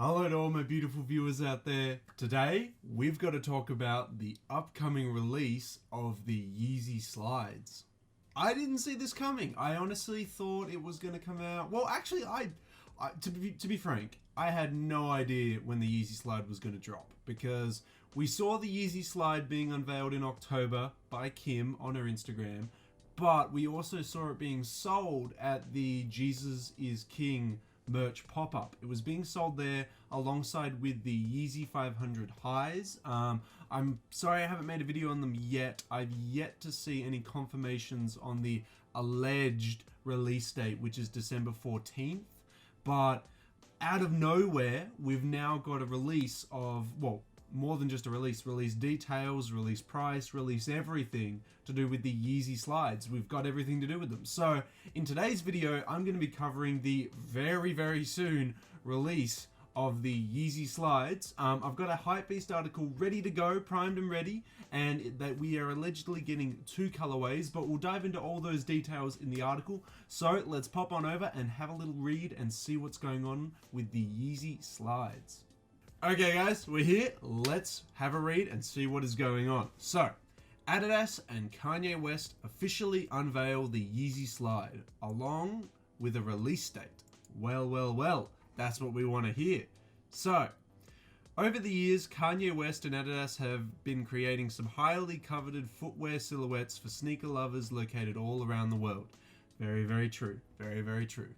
Hello to all my beautiful viewers out there. Today, we've got to talk about the upcoming release of the Yeezy Slides. I didn't see this coming. I honestly thought it was going to come out... Well, actually, to be frank, I had no idea when the Yeezy Slide was going to drop, because we saw the Yeezy Slide being unveiled in October by Kim on her Instagram, but we also saw it being sold at the Jesus is King merch pop-up. It was being sold there alongside with the Yeezy 500 highs. I'm sorry I haven't made a video on them yet. I've yet to see any confirmations on the alleged release date, which is December 14th. But out of nowhere, we've now got a release of, well, more than just a release details, release price, release everything to do with the Yeezy Slides. We've got everything to do with them. So in today's video, I'm going to be covering the very soon release of the Yeezy Slides. I've got a HYPEBEAST article ready to go, primed and ready, and that we are allegedly getting 2 colorways, but we'll dive into all those details in the article. So let's pop on over and have a little read and see what's going on with the Yeezy Slides. Okay guys, we're here. Let's have a read and see what is going on. So, Adidas and Kanye West officially unveil the Yeezy Slide, along with a release date. Well, that's what we want to hear. So, over the years, Kanye West and Adidas have been creating some highly coveted footwear silhouettes for sneaker lovers located all around the world. Very true. Very true.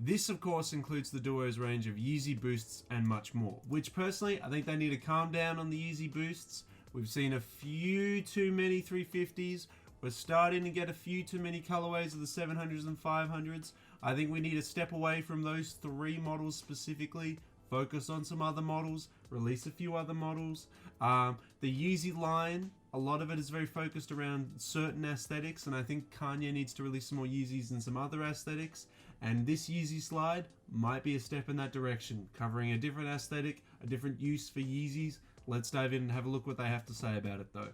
This, of course, includes the duo's range of Yeezy Boosts and much more, which personally, I think they need to calm down on the Yeezy Boosts. We've seen a few too many 350s. We're starting to get a few too many colorways of the 700s and 500s. I think we need to step away from those 3 models specifically, focus on some other models, release a few other models. The Yeezy line, a lot of it is very focused around certain aesthetics, and I think Kanye needs to release some more Yeezys and some other aesthetics. And this Yeezy Slide might be a step in that direction, covering a different aesthetic, a different use for Yeezys. Let's dive in and have a look what they have to say about it though.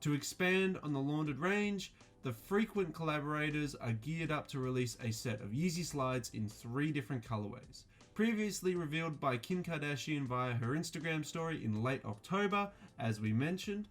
To expand on the laundered range, the frequent collaborators are geared up to release a set of Yeezy Slides in 3 different colorways. Previously revealed by Kim Kardashian via her Instagram story in late October, as we mentioned.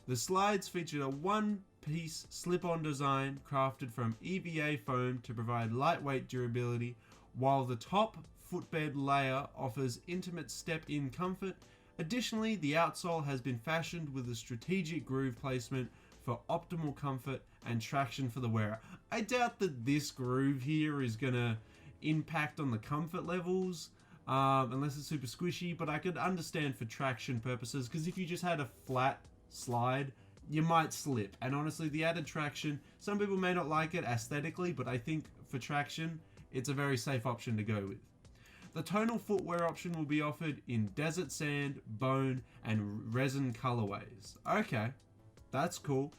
The slides featured a one-piece slip-on design crafted from EVA foam to provide lightweight durability, while the top footbed layer offers intimate step-in comfort. Additionally, the outsole has been fashioned with a strategic groove placement for optimal comfort and traction for the wearer. I doubt that this groove here is going to impact on the comfort levels, unless it's super squishy, but I could understand for traction purposes, because if you just had a flat slide, you might slip. And honestly, the added traction, some people may not like it aesthetically, but I think for traction, it's a very safe option to go with. The tonal footwear option will be offered in desert sand, bone, and resin colorways. Okay, that's cool.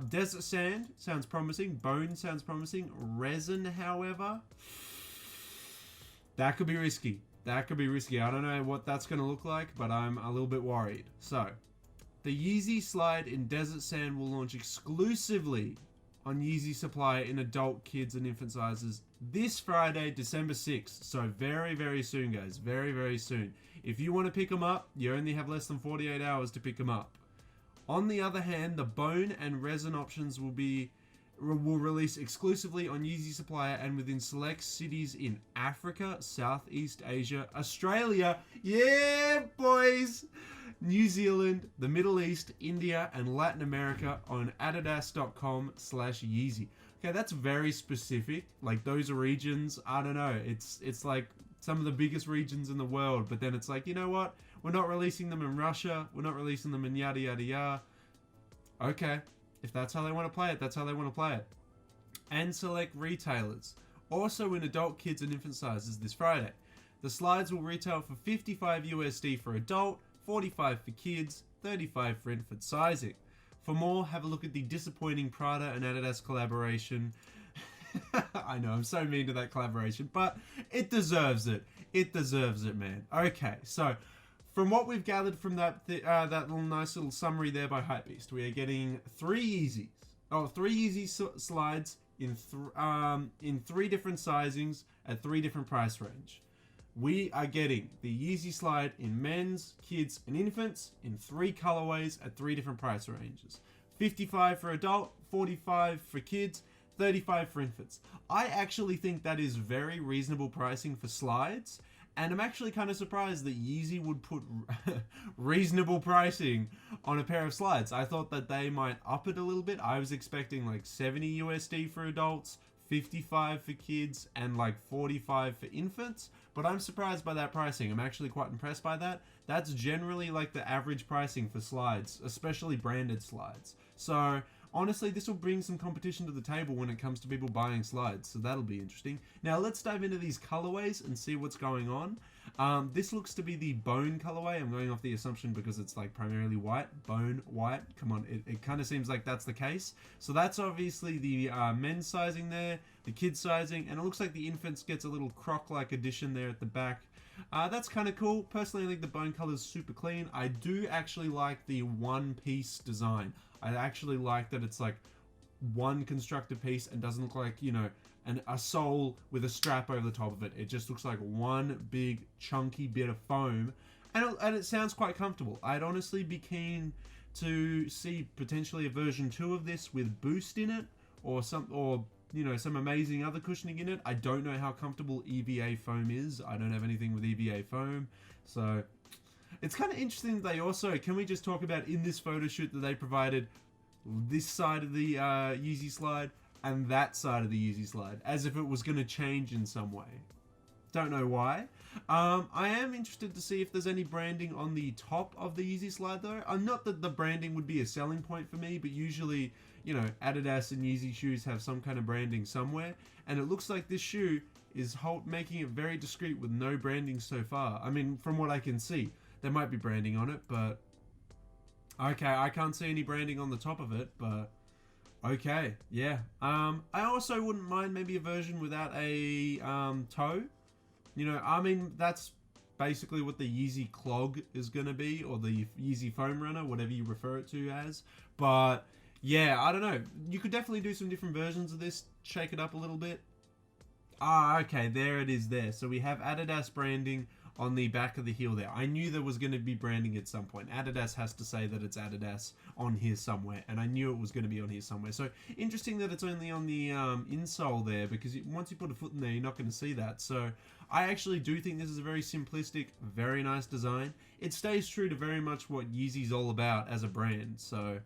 Desert sand sounds promising. Bone sounds promising. Resin, however, that could be risky. I don't know what that's going to look like, but I'm a little bit worried. So, the Yeezy Slide in Desert Sand will launch exclusively on Yeezy Supply in adult, kids, and infant sizes this Friday, December 6th. So very soon, guys. Very soon. If you want to pick them up, you only have less than 48 hours to pick them up. On the other hand, the bone and resin options will release exclusively on Yeezy Supplier and within select cities in Africa, Southeast Asia, Australia, yeah boys, New Zealand, the Middle East, India, and Latin America on adidas.com/Yeezy. Okay, that's very specific. Like those regions, I don't know. It's like some of the biggest regions in the world, but then it's like, you know what? We're not releasing them in Russia. We're not releasing them in yada yada yada. Okay, if that's how they want to play it, that's how they want to play it. And select retailers. Also in adult, kids, and infant sizes this Friday. The slides will retail for $55 USD for adult, $45 for kids, $35 for infant sizing. For more, have a look at the disappointing Prada and Adidas collaboration. I know, I'm so mean to that collaboration, but it deserves it. It deserves it, man. Okay, so from what we've gathered from that nice little summary there by HYPEBEAST, we are getting 3 Yeezy Slides in 3 different sizings at 3 different price range. we are getting the Yeezy Slide in men's, kids, and infants in 3 colorways at 3 different price ranges. 55 for adult, 45 for kids, 35 for infants. I actually think that is very reasonable pricing for slides, and I'm actually kind of surprised that Yeezy would put reasonable pricing on a pair of slides. I thought that they might up it a little bit. I was expecting like 70 USD for adults, 55 for kids, and like 45 for infants, but I'm surprised by that pricing. I'm actually quite impressed by that. That's generally like the average pricing for slides, especially branded slides. So honestly, this will bring some competition to the table when it comes to people buying slides, so that'll be interesting. Now let's dive into these colorways and see what's going on. This looks to be the Bowen colorway. I'm going off the assumption because it's like primarily white. Bowen white. Come on, it kind of seems like that's the case. So that's obviously the men's sizing there, the kids sizing, and it looks like the infants gets a little croc-like addition there at the back. That's kind of cool. Personally, I think the Bowen color is super clean. I do actually like the one-piece design. I actually like that it's like one constructed piece and doesn't look like, you know, a sole with a strap over the top of it. It just looks like one big chunky bit of foam, and it sounds quite comfortable. I'd honestly be keen to see potentially a version 2 of this with Boost in it, or you know, some amazing other cushioning in it. I don't know how comfortable EVA foam is. I don't have anything with EVA foam, so it's kind of interesting that they also, can we just talk about in this photo shoot that they provided this side of the Yeezy Slide and that side of the Yeezy Slide, as if it was going to change in some way. Don't know why. I am interested to see if there's any branding on the top of the Yeezy Slide though. Not that the branding would be a selling point for me, but usually, you know, Adidas and Yeezy shoes have some kind of branding somewhere, and it looks like this shoe is making it very discreet with no branding so far. I mean, from what I can see, there might be branding on it, but okay, I can't see any branding on the top of it, but okay, yeah. I also wouldn't mind maybe a version without a toe. You know, I mean, that's basically what the Yeezy Clog is going to be, or the Yeezy Foam Runner, whatever you refer it to as. But yeah, I don't know. You could definitely do some different versions of this, shake it up a little bit. Ah, okay, there it is there. So we have Adidas branding on the back of the heel there. I knew there was going to be branding at some point. Adidas has to say that it's Adidas on here somewhere, and I knew it was going to be on here somewhere. So interesting that it's only on the insole there, because once you put a foot in there, you're not going to see that. So I actually do think this is a very simplistic, very nice design. It stays true to very much what Yeezy's all about as a brand. So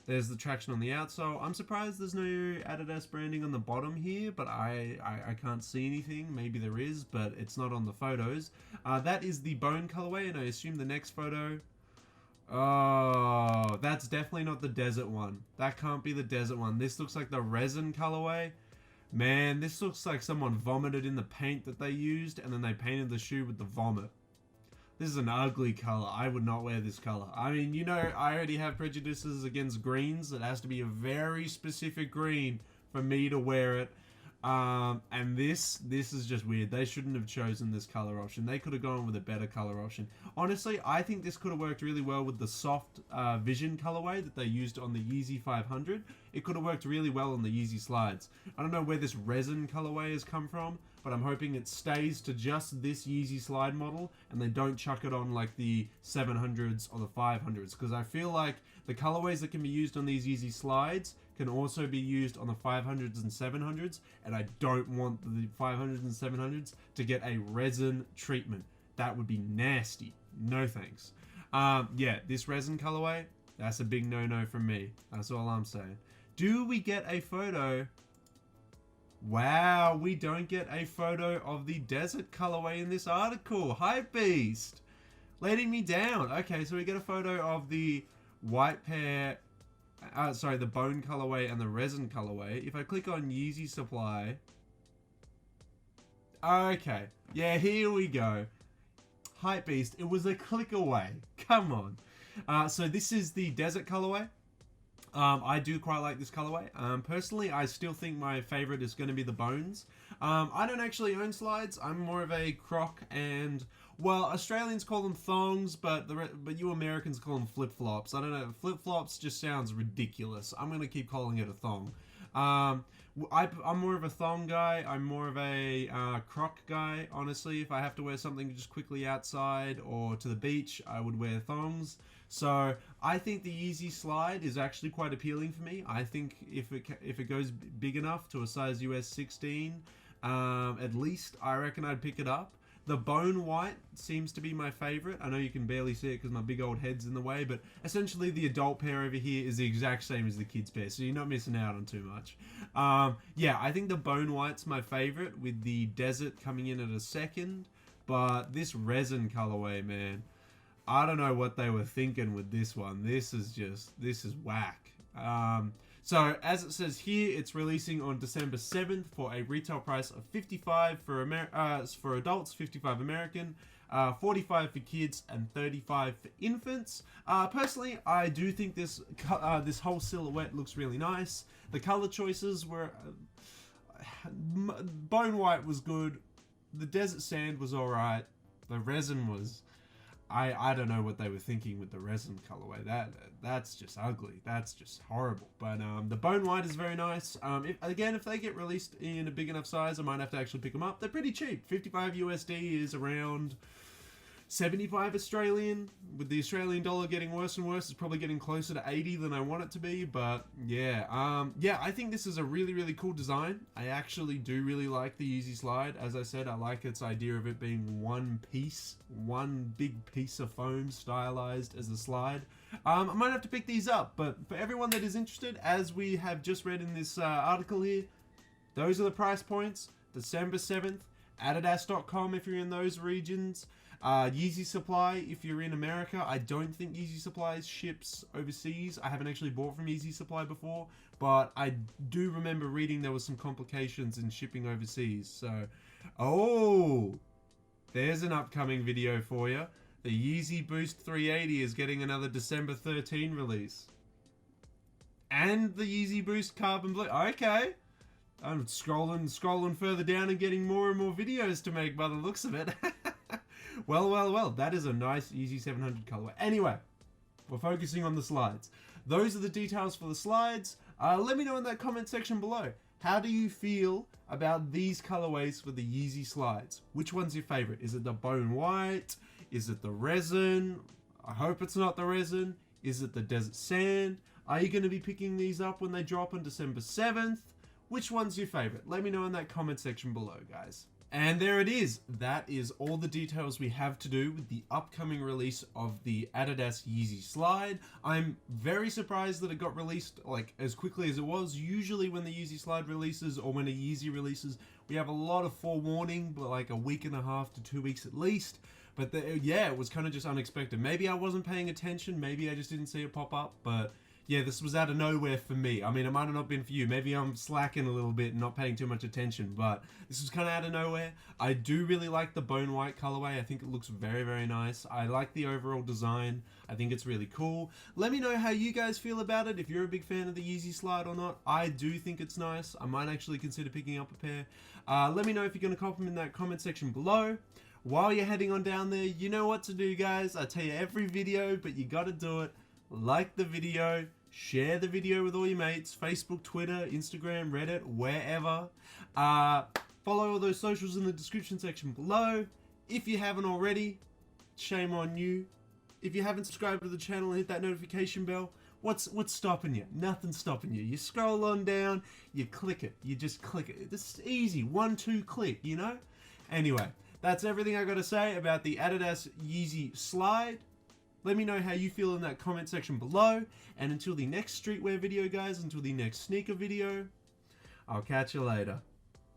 there's the traction on the outsole. I'm surprised there's no Adidas branding on the bottom here, but I can't see anything. Maybe there is, but it's not on the photos. That is the Bowen colorway, and I assume the next photo... Oh, that's definitely not the desert one. That can't be the desert one. This looks like the resin colorway. Man, this looks like someone vomited in the paint that they used, and then they painted the shoe with the vomit. This is an ugly color. I would not wear this color. I mean, you know, I already have prejudices against greens. It has to be a very specific green for me to wear it. And this is just weird. They shouldn't have chosen this color option. They could have gone with a better color option. Honestly, I think this could have worked really well with the soft Vision colorway that they used on the Yeezy 500. It could have worked really well on the Yeezy Slides. I don't know where this resin colorway has come from, but I'm hoping it stays to just this Yeezy Slide model and they don't chuck it on like the 700s or the 500s, because I feel like the colorways that can be used on these Yeezy Slides can also be used on the 500s and 700s, and I don't want the 500s and 700s to get a resin treatment. That would be nasty. No thanks. Yeah, this resin colorway, that's a big no-no from me. That's all I'm saying. Do we get a photo? Wow, we don't get a photo of the desert colorway in this article. HYPEBEAST, letting me down. Okay, so we get a photo of the white pair, the Bowen colorway and the resin colorway. If I click on Yeezy Supply, okay, yeah, here we go. HYPEBEAST, it was a click away. Come on. So this is the desert colorway. I do quite like this colorway. Personally, I still think my favorite is going to be the Bones. I don't actually own slides. I'm more of a croc, and well, Australians call them thongs, but you Americans call them flip-flops. I don't know. Flip-flops just sounds ridiculous. I'm going to keep calling it a thong. I'm more of a thong guy. I'm more of a croc guy, honestly. If I have to wear something just quickly outside or to the beach, I would wear thongs. So I think the Yeezy Slide is actually quite appealing for me. I think if it goes big enough to a size US 16, at least, I reckon I'd pick it up. The bone white seems to be my favorite. I know you can barely see it because my big old head's in the way, but essentially the adult pair over here is the exact same as the kids pair, so you're not missing out on too much. Yeah, I think the bone white's my favorite, with the desert coming in at a second, but this resin colorway, man, I don't know what they were thinking with this one. This is whack. So, as it says here, it's releasing on December 7th for a retail price of $55 for adults, $55 American, $45 for kids, and $35 for infants. Personally, I do think this whole silhouette looks really nice. The color choices were... Bone white was good. The desert sand was alright. The resin was... I don't know what they were thinking with the resin colorway. That's just ugly. That's just horrible. But the bone white is very nice. If they get released in a big enough size, I might have to actually pick them up. They're pretty cheap. 55 USD is around 75 Australian. With the Australian dollar getting worse and worse, it's probably getting closer to 80 than I want it to be. But yeah, I think this is a really, really cool design. I actually do really like the Yeezy Slide. As I said, I like its idea of it being one piece, one big piece of foam stylized as a slide. I might have to pick these up, but for everyone that is interested, as we have just read in this article here, those are the price points. December 7th, adidas.com if you're in those regions. Yeezy Supply if you're in America. I don't think Yeezy Supply ships overseas. I haven't actually bought from Yeezy Supply before, but I do remember reading there was some complications in shipping overseas. So, oh, there's an upcoming video for you. The Yeezy Boost 380 is getting another December 13 release. And the Yeezy Boost Carbon Blue. Okay. I'm scrolling further down and getting more and more videos to make by the looks of it. Well, that is a nice Yeezy 700 colorway. Anyway, we're focusing on the slides. Those are the details for the slides. Let me know in that comment section below. How do you feel about these colorways for the Yeezy Slides? Which one's your favorite? Is it the bone white? Is it the resin? I hope it's not the resin. Is it the desert sand? Are you going to be picking these up when they drop on December 7th? Which one's your favorite? Let me know in that comment section below, guys. And there it is. That is all the details we have to do with the upcoming release of the Adidas Yeezy Slide. I'm very surprised that it got released like as quickly as it was. Usually when the Yeezy Slide releases or when a Yeezy releases, we have a lot of forewarning, but like a week and a half to 2 weeks at least. But yeah, it was kind of just unexpected. Maybe I wasn't paying attention. Maybe I just didn't see it pop up, but yeah, this was out of nowhere for me. I mean, it might have not been for you. Maybe I'm slacking a little bit and not paying too much attention, but this was kind of out of nowhere. I do really like the bone white colorway. I think it looks very, very nice. I like the overall design. I think it's really cool. Let me know how you guys feel about it, if you're a big fan of the Yeezy Slide or not. I do think it's nice. I might actually consider picking up a pair. Let me know if you're going to cop them in that comment section below. While you're heading on down there, you know what to do, guys. I tell you every video, but you got to do it. Like the video, share the video with all your mates, Facebook, Twitter, Instagram, Reddit, wherever. Follow all those socials in the description section below. If you haven't already, shame on you. If you haven't subscribed to the channel and hit that notification bell, what's stopping you? Nothing's stopping you. You scroll on down, you click it. You just click it. It's easy. 1-2 click, you know? Anyway, that's everything I got to say about the Adidas Yeezy Slide. Let me know how you feel in that comment section below. And until the next streetwear video, guys, until the next sneaker video, I'll catch you later.